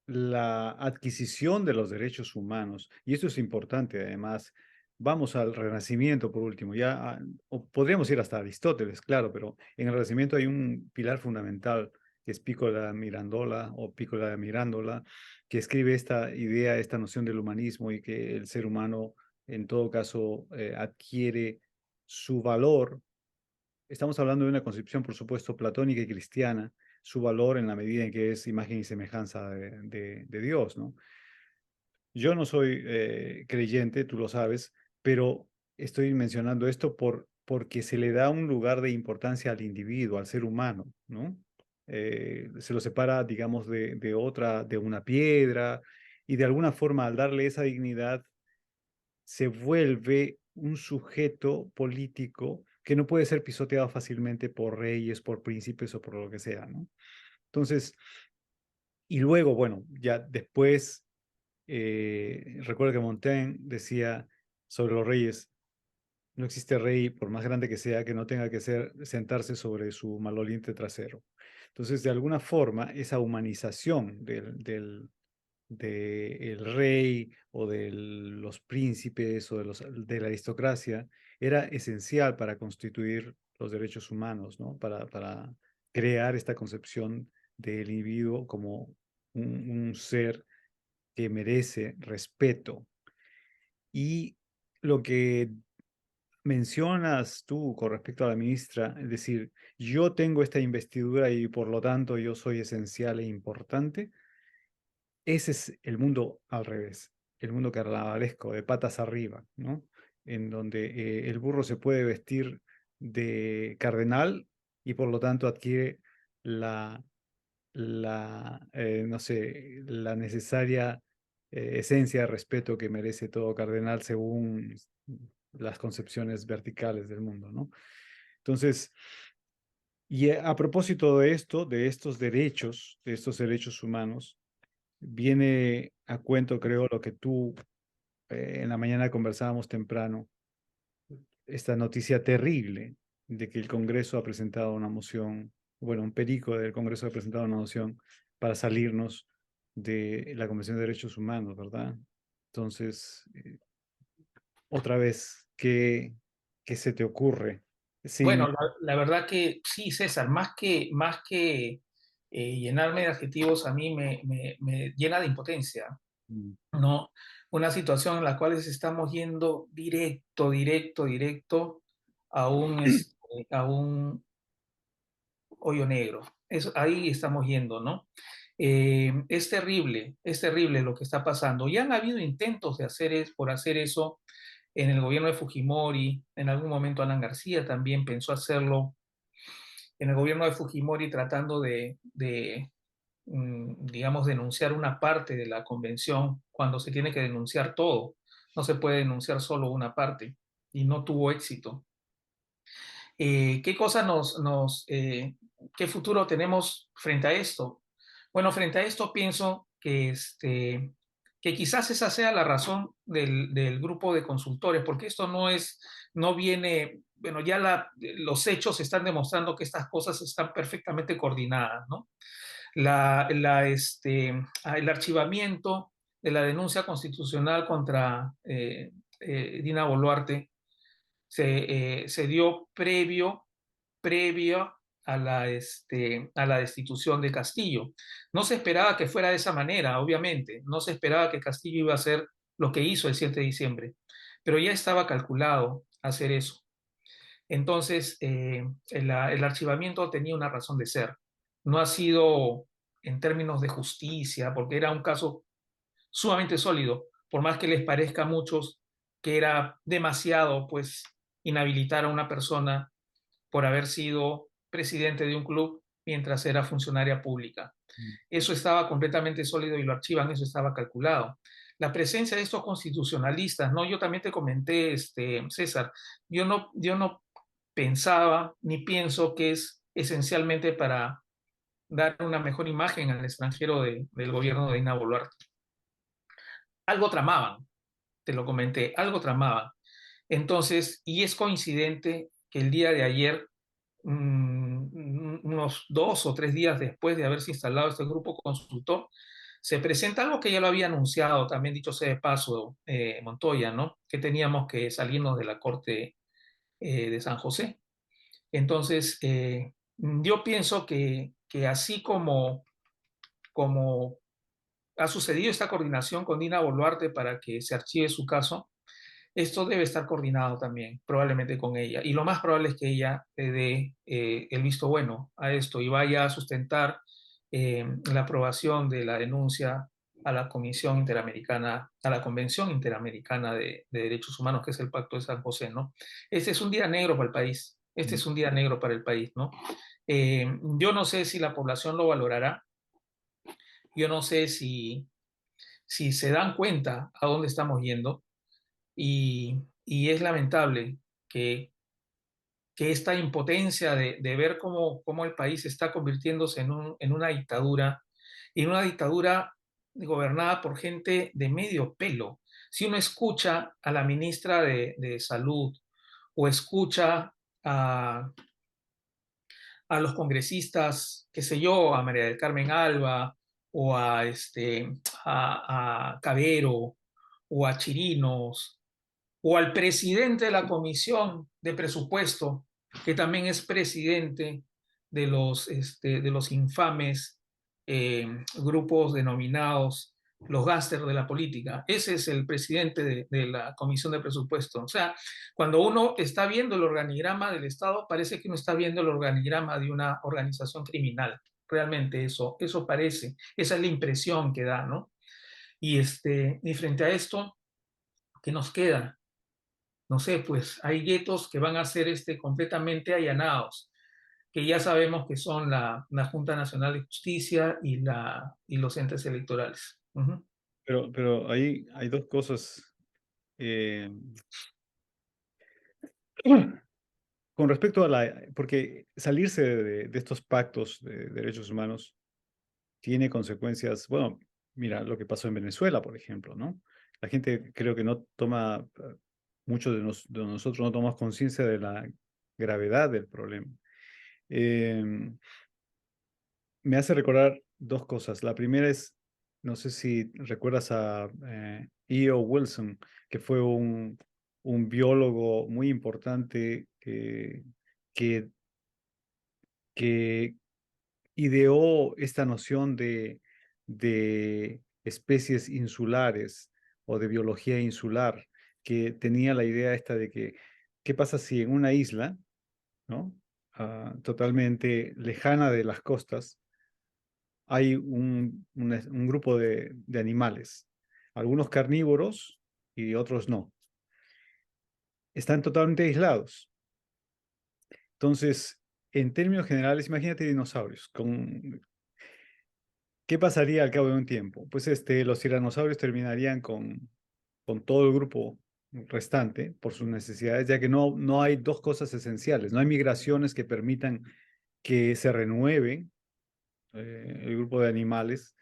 la adquisición de los derechos humanos, y esto es importante además, vamos al Renacimiento por último, ya, o podríamos ir hasta Aristóteles, claro, pero en el Renacimiento hay un pilar fundamental que es Piccola Mirandola o Piccola Mirandola, que escribe esta idea, esta noción del humanismo y que el ser humano en todo caso adquiere su valor. Estamos hablando de una concepción, por supuesto, platónica y cristiana, su valor en la medida en que es imagen y semejanza de Dios, ¿no? Yo no soy creyente, tú lo sabes, pero estoy mencionando esto porque se le da un lugar de importancia al individuo, al ser humano, ¿no? Se lo separa, digamos, de una piedra, y de alguna forma, al darle esa dignidad, se vuelve un sujeto político que no puede ser pisoteado fácilmente por reyes, por príncipes o por lo que sea, ¿no? Entonces, y luego, bueno, ya después, recuerdo que Montaigne decía sobre los reyes, no existe rey, por más grande que sea, que no tenga que sentarse sobre su maloliente trasero. Entonces, de alguna forma, esa humanización del rey o de los príncipes o de la aristocracia era esencial para constituir los derechos humanos, ¿no? Para crear esta concepción del individuo como un ser que merece respeto. Y lo que mencionas tú con respecto a la ministra, es decir, yo tengo esta investidura y por lo tanto yo soy esencial e importante. Ese es el mundo al revés, el mundo carnavalesco, de patas arriba, ¿no? En donde el burro se puede vestir de cardenal y por lo tanto adquiere la, no sé, la necesaria esencia de respeto que merece todo cardenal según las concepciones verticales del mundo, ¿no? Entonces, Y a propósito de esto, de estos derechos humanos, viene a cuento, creo, lo que tú en la mañana conversábamos temprano, esta noticia terrible de que el Congreso ha presentado una moción, bueno, un perico del Congreso ha presentado una moción para salirnos de la Convención de Derechos Humanos, ¿verdad? Entonces, otra vez, ¿qué se te ocurre? Bueno, Sin... la verdad que sí, César, más que llenarme de adjetivos, a mí me llena de impotencia, Mm. ¿no? Una situación en la cual estamos yendo directo a un hoyo negro. Ahí estamos yendo, ¿no? Es terrible lo que está pasando. Ya han habido intentos por hacer eso en el gobierno de Fujimori, en algún momento Alan García también pensó hacerlo en el gobierno de Fujimori tratando digamos, denunciar una parte de la convención cuando se tiene que denunciar todo. No se puede denunciar solo una parte y no tuvo éxito. ¿Qué cosa qué futuro tenemos frente a esto? Bueno, frente a esto pienso que quizás esa sea la razón del grupo de consultores, porque esto no viene, bueno, ya los hechos están demostrando que estas cosas están perfectamente coordinadas, ¿no? El archivamiento de la denuncia constitucional contra Dina Boluarte se dio previo a la destitución de Castillo. No se esperaba que fuera de esa manera, obviamente. No se esperaba que Castillo iba a hacer lo que hizo el 7 de diciembre, pero ya estaba calculado hacer eso. Entonces, el archivamiento tenía una razón de ser. No ha sido en términos de justicia, porque era un caso sumamente sólido, por más que les parezca a muchos que era demasiado, pues, inhabilitar a una persona por haber sido presidente de un club mientras era funcionaria pública. Eso estaba completamente sólido y lo archivan, eso estaba calculado. La presencia de estos constitucionalistas, ¿no? Yo también te comenté, César, yo no pensaba ni pienso que es esencialmente para dar una mejor imagen al extranjero del gobierno de Dina Boluarte. Algo tramaban, te lo comenté, algo tramaban. Entonces, y es coincidente que el día de ayer, unos 2 o 3 días después de haberse instalado este grupo consultor, se presenta algo que ya lo había anunciado, también dicho sea de paso, Montoya, ¿no? Que teníamos que salirnos de la Corte de San José. Entonces, yo pienso que así como ha sucedido esta coordinación con Dina Boluarte para que se archive su caso, esto debe estar coordinado también, probablemente con ella. Y lo más probable es que ella dé el visto bueno a esto y vaya a sustentar la aprobación de la denuncia a la Comisión Interamericana, a la Convención Interamericana de Derechos Humanos, que es el Pacto de San José, ¿no? Este es un día negro para el país. Este es un día negro para el país, ¿no? Yo no sé si la población lo valorará. Yo no sé si se dan cuenta a dónde estamos yendo y es lamentable que, que esta impotencia de ver cómo el país está convirtiéndose en una dictadura, y en una dictadura gobernada por gente de medio pelo. Si uno escucha a la ministra de Salud o escucha a, a los congresistas, qué sé yo, a María del Carmen Alba o a Cabero o a Chirinos o al presidente de la Comisión de Presupuesto, que también es presidente de los infames grupos denominados los gángsters de la política. Ese es el presidente de la Comisión de Presupuesto. O sea, cuando uno está viendo el organigrama del Estado, parece que uno está viendo el organigrama de una organización criminal. Realmente eso parece, esa es la impresión que da, ¿no? Y frente a esto, ¿qué nos queda? No sé, pues hay guetos que van a ser completamente allanados, que ya sabemos que son la Junta Nacional de Justicia y los entes electorales. Ujú. Pero ahí hay dos cosas. eh, con respecto a porque salirse de estos pactos de derechos humanos tiene consecuencias, bueno, mira lo que pasó en Venezuela, por ejemplo, ¿no? La gente creo que no toma, muchos de nosotros no tomamos conciencia de la gravedad del problema. Me hace recordar dos cosas. La primera es, no sé si recuerdas a E.O. Wilson, que fue un biólogo muy importante que, que ideó esta noción de especies insulares o de biología insular, que tenía la idea esta de que, ¿qué pasa si en una isla, ¿no? Totalmente lejana de las costas, hay un grupo de animales, algunos carnívoros y otros no. Están totalmente aislados. Entonces, en términos generales, imagínate dinosaurios. ¿Qué pasaría al cabo de un tiempo? Pues los tiranosaurios terminarían con todo el grupo restante por sus necesidades, ya que no hay dos cosas esenciales. No hay migraciones que permitan que se renueve el grupo de animales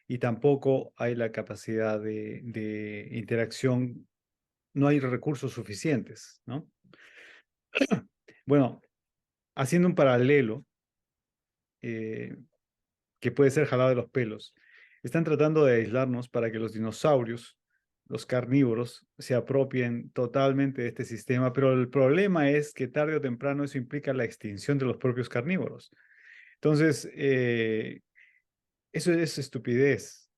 y tampoco hay la capacidad de interacción, no hay recursos suficientes, ¿no? Bueno, haciendo un paralelo eh, que puede ser jalado de los pelos, están tratando de aislarnos para que los dinosaurios, los carnívoros, se apropien totalmente de este sistema, pero el problema es que tarde o temprano eso implica la extinción de los propios carnívoros. Entonces, eso es estupidez.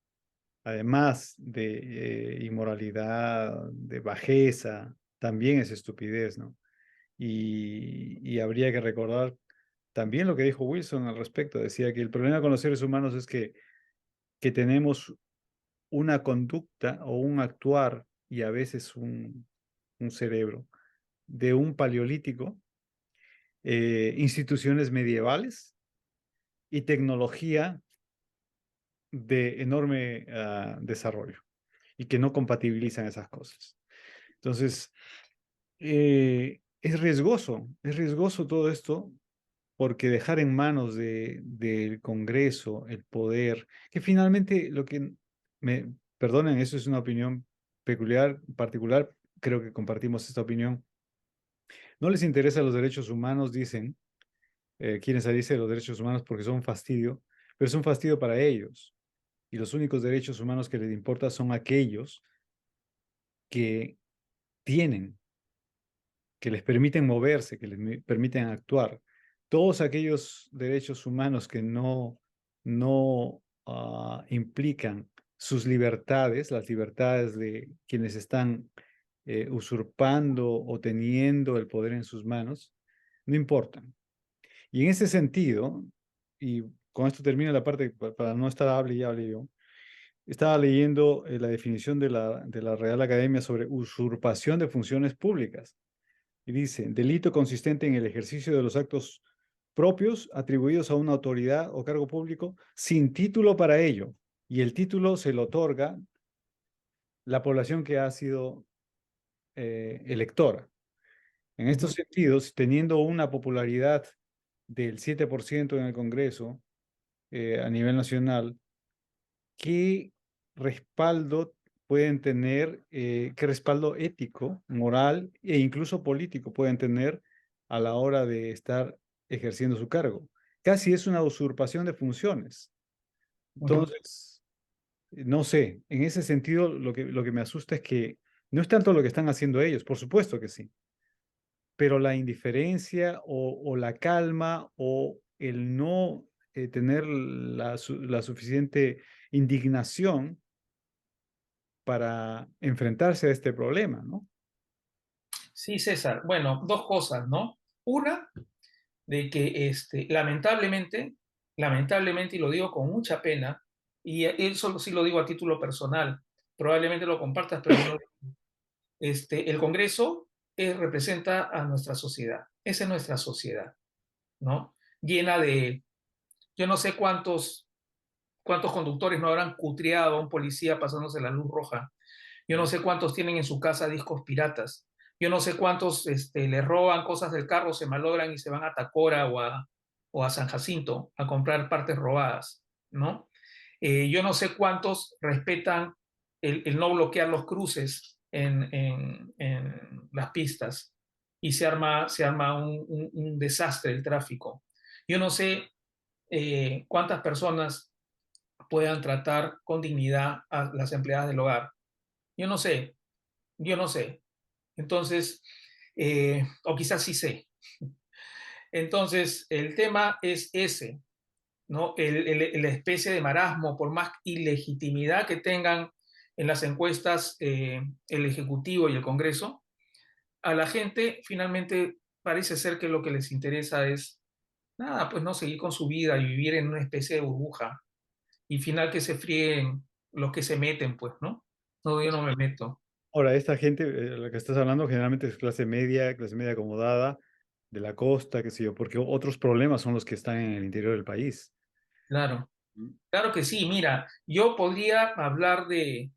Además de inmoralidad, de bajeza, también es estupidez, ¿no? Y habría que recordar también lo que dijo Wilson al respecto. Decía que el problema con los seres humanos es que tenemos una conducta o un actuar y a veces un cerebro de un paleolítico, instituciones medievales y tecnología de enorme desarrollo y que no compatibilizan esas cosas. Entonces, es riesgoso todo esto porque dejar en manos del Congreso el poder, que finalmente perdonen, eso es una opinión particular, creo que compartimos esta opinión, no les interesan los derechos humanos, dicen, quieren salirse de los derechos humanos porque son un fastidio, pero es un fastidio para ellos. Y los únicos derechos humanos que les importa son aquellos que tienen, que les permiten moverse, que les permiten actuar. Todos aquellos derechos humanos que no implican sus libertades, las libertades de quienes están usurpando o teniendo el poder en sus manos, no importan. Y en ese sentido, y con esto termino la parte para no estar hable y hable yo, estaba leyendo la definición de la Real Academia sobre usurpación de funciones públicas. Y dice, delito consistente en el ejercicio de los actos propios atribuidos a una autoridad o cargo público sin título para ello. Y el título se lo otorga la población que ha sido electora. En estos sentidos, teniendo una popularidad del 7% en el Congreso a nivel nacional, ¿qué respaldo pueden tener, qué respaldo ético, moral e incluso político pueden tener a la hora de estar ejerciendo su cargo? Casi es una usurpación de funciones. Entonces, no sé, en ese sentido lo que me asusta es que no es tanto lo que están haciendo ellos, por supuesto que sí, pero la indiferencia o la calma o el no tener la suficiente indignación para enfrentarse a este problema, ¿no? Sí, César. Bueno, dos cosas, ¿no? Una, de que lamentablemente, y lo digo con mucha pena, y eso sí lo digo a título personal, probablemente lo compartas, pero no, el Congreso representa a nuestra sociedad. Esa es nuestra sociedad, ¿no? Llena de, yo no sé cuántos conductores no habrán cutreado a un policía pasándose la luz roja. Yo no sé cuántos tienen en su casa discos piratas. Yo no sé cuántos le roban cosas del carro, se malogran y se van a Tacora o a San Jacinto a comprar partes robadas, ¿no? Yo no sé cuántos respetan el no bloquear los cruces en las pistas y se arma un desastre el tráfico. Yo no sé cuántas personas puedan tratar con dignidad a las empleadas del hogar. Yo no sé, yo no sé. Entonces, o quizás sí sé. Entonces, el tema es ese, ¿no? La especie de marasmo, por más ilegitimidad que tengan en las encuestas el Ejecutivo y el Congreso, a la gente finalmente parece ser que lo que les interesa es, nada, pues no seguir con su vida y vivir en una especie de burbuja. Y final que se frieguen los que se meten, pues, ¿no? No, yo no me meto. Ahora, esta gente, la que estás hablando, generalmente es clase media acomodada, de la costa, qué sé yo, porque otros problemas son los que están en el interior del país. Claro, Mm. claro que sí. Mira, yo podría hablar de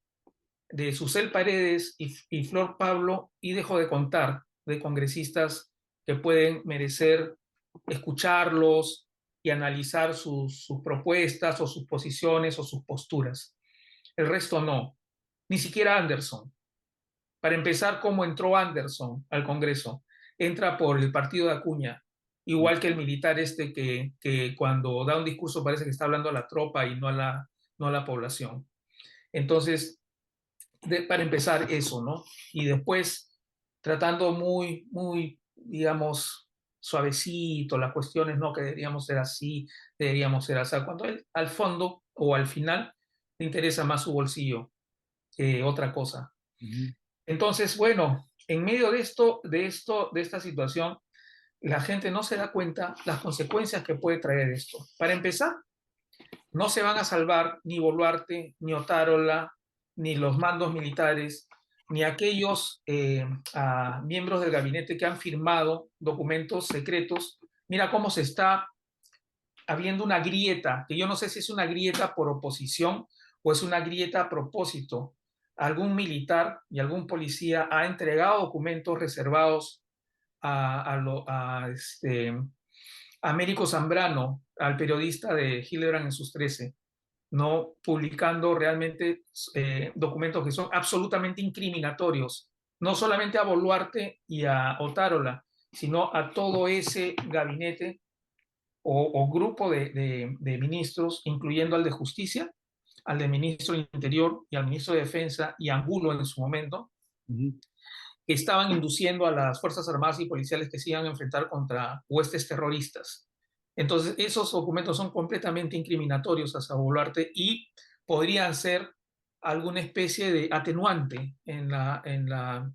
Susel Paredes y Flor Pablo y dejo de contar de congresistas que pueden merecer escucharlos y analizar sus propuestas o sus posiciones o sus posturas. El resto no, ni siquiera Anderson. Para empezar, ¿cómo entró Anderson al Congreso? Entra por el partido de Acuña, igual que el militar que cuando da un discurso parece que está hablando a la tropa y no a la población. Entonces, para empezar eso, ¿no? Y después tratando muy, digamos, suavecito las cuestiones, no que deberíamos ser así, deberíamos ser así, cuando él, al fondo o al final le interesa más su bolsillo que otra cosa. Ujú. Entonces, bueno, en medio de esta situación, la gente no se da cuenta las consecuencias que puede traer esto. Para empezar, no se van a salvar ni Boluarte, ni Otárola, ni los mandos militares, ni aquellos miembros del gabinete que han firmado documentos secretos. Mira cómo se está habiendo una grieta, que yo no sé si es una grieta por oposición o es una grieta a propósito. Algún militar y algún policía ha entregado documentos reservados a Américo Zambrano, al periodista de Hildebrand en sus 13, no publicando realmente documentos que son absolutamente incriminatorios, no solamente a Boluarte y a Otárola, sino a todo ese gabinete o grupo de ministros, incluyendo al de Justicia, al de Ministro de Interior y al Ministro de Defensa y Angulo en su momento, Ujú. que estaban induciendo a las Fuerzas Armadas y policiales que se iban a enfrentar contra huestes terroristas. Entonces, esos documentos son completamente incriminatorios a Boluarte y podrían ser alguna especie de atenuante en la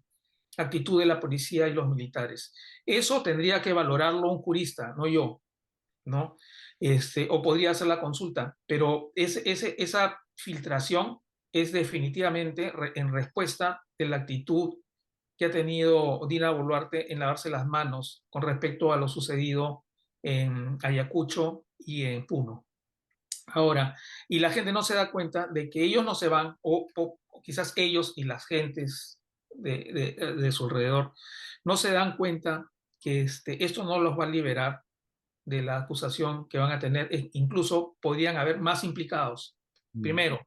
actitud de la policía y los militares. Eso tendría que valorarlo un jurista, no yo, ¿no? O podría hacer la consulta, pero esa filtración es definitivamente en respuesta de la actitud que ha tenido Dina Boluarte en lavarse las manos con respecto a lo sucedido en Ayacucho y en Puno. Ahora, y la gente no se da cuenta de que ellos no se van, o quizás ellos y las gentes de su alrededor no se dan cuenta que esto no los va a liberar de la acusación que van a tener, incluso podrían haber más implicados. Mm. Primero.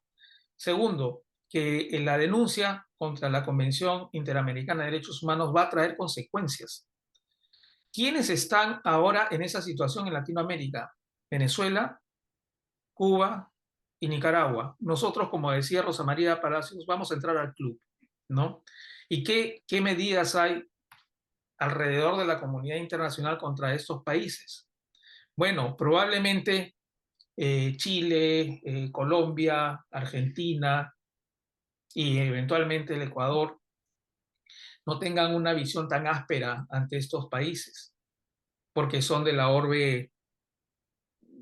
Segundo, que la denuncia contra la Convención Interamericana de Derechos Humanos va a traer consecuencias. ¿Quiénes están ahora en esa situación en Latinoamérica? Venezuela, Cuba y Nicaragua. Nosotros, como decía Rosa María Palacios, vamos a entrar al club, ¿no? ¿Y qué medidas hay alrededor de la comunidad internacional contra estos países? Bueno, probablemente Chile, Colombia, Argentina y eventualmente el Ecuador no tengan una visión tan áspera ante estos países, porque son de la orbe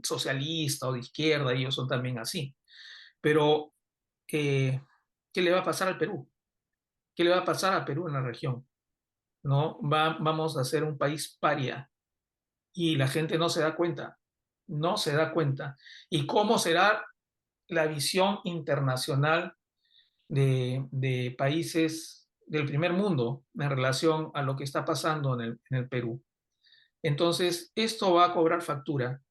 socialista o de izquierda, ellos son también así. Pero, ¿qué le va a pasar al Perú? ¿Qué le va a pasar a Perú en la región? ¿No? Vamos a ser un país paria y la gente no se da cuenta, no se da cuenta. ¿Y cómo será la visión internacional de países del primer mundo en relación a lo que está pasando en el Perú. Entonces, esto va a cobrar factura.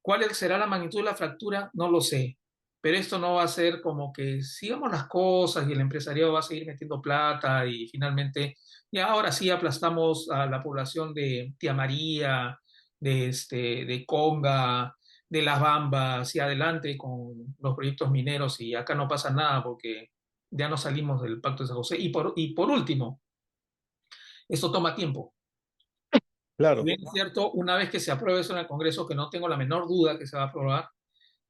¿Cuál será la magnitud de la fractura? No lo sé. Pero esto no va a ser como que sigamos las cosas y el empresariado va a seguir metiendo plata y finalmente, ya ahora sí aplastamos a la población de Tía María, de Conga, de Las Bambas y adelante con los proyectos mineros y acá no pasa nada porque ya no salimos del Pacto de San José. Y por último, esto toma tiempo. Si Claro, bien es cierto, una vez que se apruebe eso en el Congreso, que no tengo la menor duda que se va a aprobar,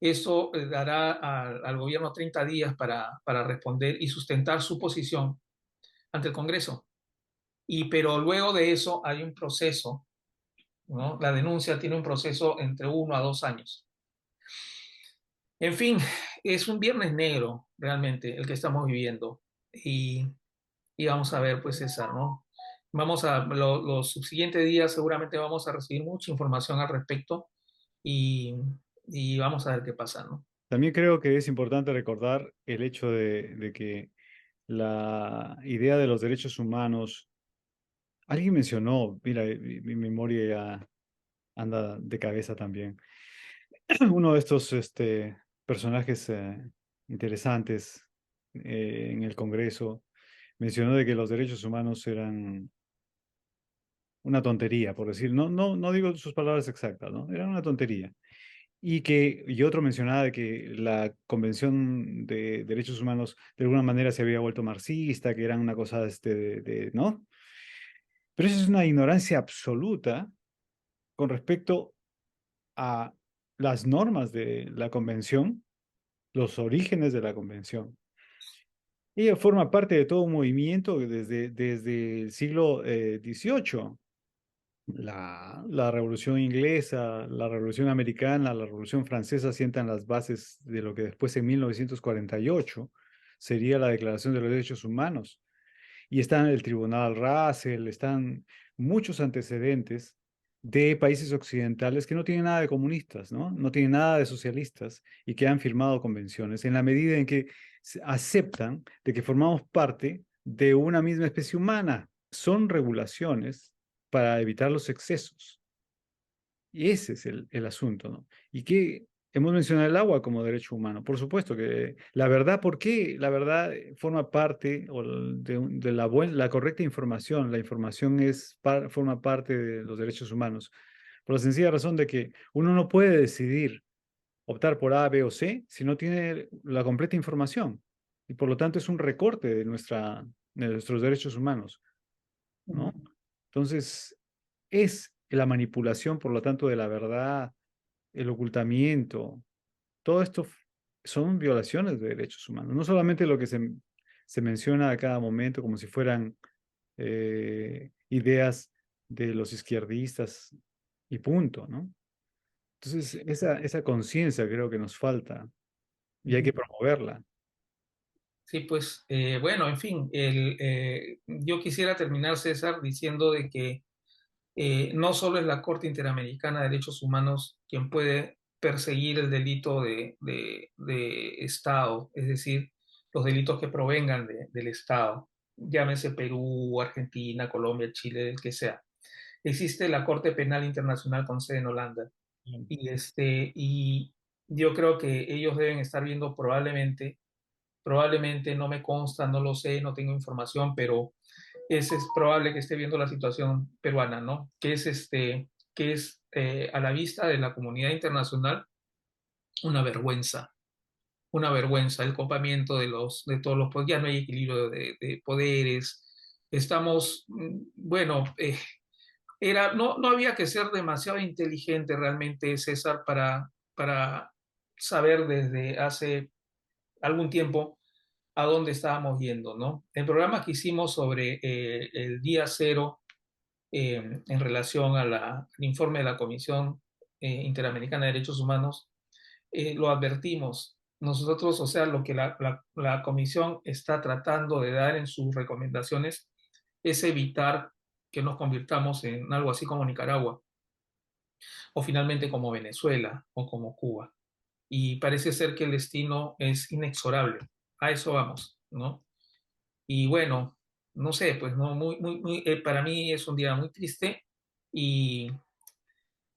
eso dará al gobierno 30 días para responder y sustentar su posición ante el Congreso. Pero luego de eso hay un proceso, ¿no? La denuncia tiene un proceso entre 1 a 2 años. En fin, es un viernes negro realmente el que estamos viviendo. Y, y vamos a ver, pues, César, ¿no? Los subsiguientes días seguramente vamos a recibir mucha información al respecto y, y vamos a ver qué pasa, ¿no? también creo que es importante recordar el hecho de que la idea de los derechos humanos, alguien mencionó, mira, mi memoria ya anda de cabeza también. Uno de estos personajes interesantes en el Congreso mencionó de que los derechos humanos eran una tontería, por decir, no digo sus palabras exactas, ¿no? Eran una tontería. Y otro mencionaba de que la Convención de Derechos Humanos de alguna manera se había vuelto marxista, que eran una cosa ¿no? Pero eso es una ignorancia absoluta con respecto a las normas de la Convención, los orígenes de la Convención. Ella forma parte de todo un movimiento desde el siglo XVIII. La Revolución Inglesa, la Revolución Americana, la Revolución Francesa sientan las bases de lo que después en 1948 sería la Declaración de los Derechos Humanos. Y están el Tribunal Russell, están muchos antecedentes de países occidentales que no tienen nada de comunistas, ¿no? No tienen nada de socialistas y que han firmado convenciones en la medida en que aceptan de que formamos parte de una misma especie humana. Son regulaciones para evitar los excesos. Y ese es el asunto, ¿no? Y que hemos mencionado el agua como derecho humano. Por supuesto que la verdad, ¿por qué? La verdad forma parte de la correcta información. La información forma parte de los derechos humanos. Por la sencilla razón de que uno no puede decidir optar por A, B o C si no tiene la completa información. Y por lo tanto es un recorte de nuestros derechos humanos, ¿no? Entonces, es la manipulación, por lo tanto, de la verdad, el ocultamiento, todo esto son violaciones de derechos humanos. No solamente lo que se menciona a cada momento como si fueran ideas de los izquierdistas y punto, ¿no? Entonces, esa conciencia creo que nos falta y hay que promoverla. Sí, pues bueno, en fin, yo quisiera terminar, César, diciendo de que no solo es la Corte Interamericana de Derechos Humanos quien puede perseguir el delito de Estado, es decir, los delitos que provengan del Estado, llámese Perú, Argentina, Colombia, Chile, el que sea. Existe la Corte Penal Internacional con sede en Holanda y yo creo que ellos deben estar viendo probablemente no me consta, no lo sé, no tengo información, pero es probable que esté viendo la situación peruana, ¿no? Que es a la vista de la comunidad internacional una vergüenza, el copamiento de todos los poderes, ya no hay equilibrio de poderes, estamos, bueno, no había que ser demasiado inteligente realmente, César, para saber desde hace algún tiempo a dónde estábamos yendo, ¿no? El programa que hicimos sobre el día cero en relación al informe de la Comisión Interamericana de Derechos Humanos, lo advertimos. Nosotros, o sea, lo que la Comisión está tratando de dar en sus recomendaciones es evitar que nos convirtamos en algo así como Nicaragua, o finalmente como Venezuela o como Cuba. Y parece ser que el destino es inexorable. A eso vamos, ¿no? Y bueno, no sé, pues no, para mí es un día muy triste y,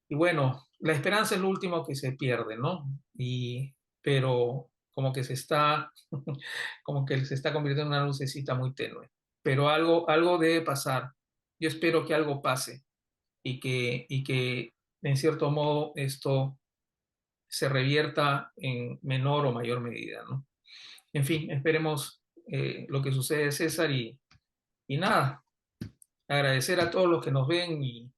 y bueno, la esperanza es lo último que se pierde, ¿no? Pero como que como que se está convirtiendo en una lucecita muy tenue. Pero algo debe pasar. Yo espero que algo pase y que en cierto modo esto se revierta en menor o mayor medida, ¿no? En fin, esperemos lo que sucede, César, y nada, agradecer a todos los que nos ven y,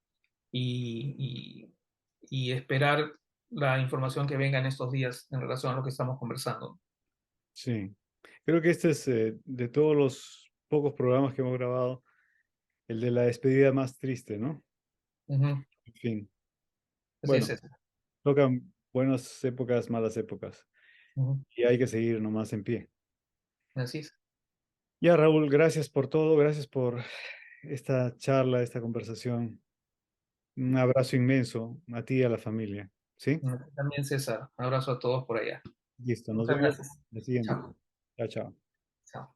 y esperar la información que venga en estos días en relación a lo que estamos conversando. Sí. Creo que este es, de todos los pocos programas que hemos grabado, el de la despedida más triste, ¿no? Ujú. En fin. Así es, Bueno, César. tocan buenas épocas, malas épocas. Ujú. Y hay que seguir nomás en pie. Así es. Ya, Raúl, gracias por todo, gracias por esta charla, esta conversación. Un abrazo inmenso a ti y a la familia. ¿Sí? También, César. Un abrazo a todos por allá. Listo, nos Muchas vemos gracias. en la siguiente. Chao. Chao, chao. Chao.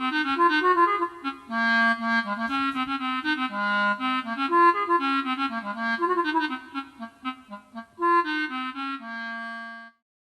Thank you.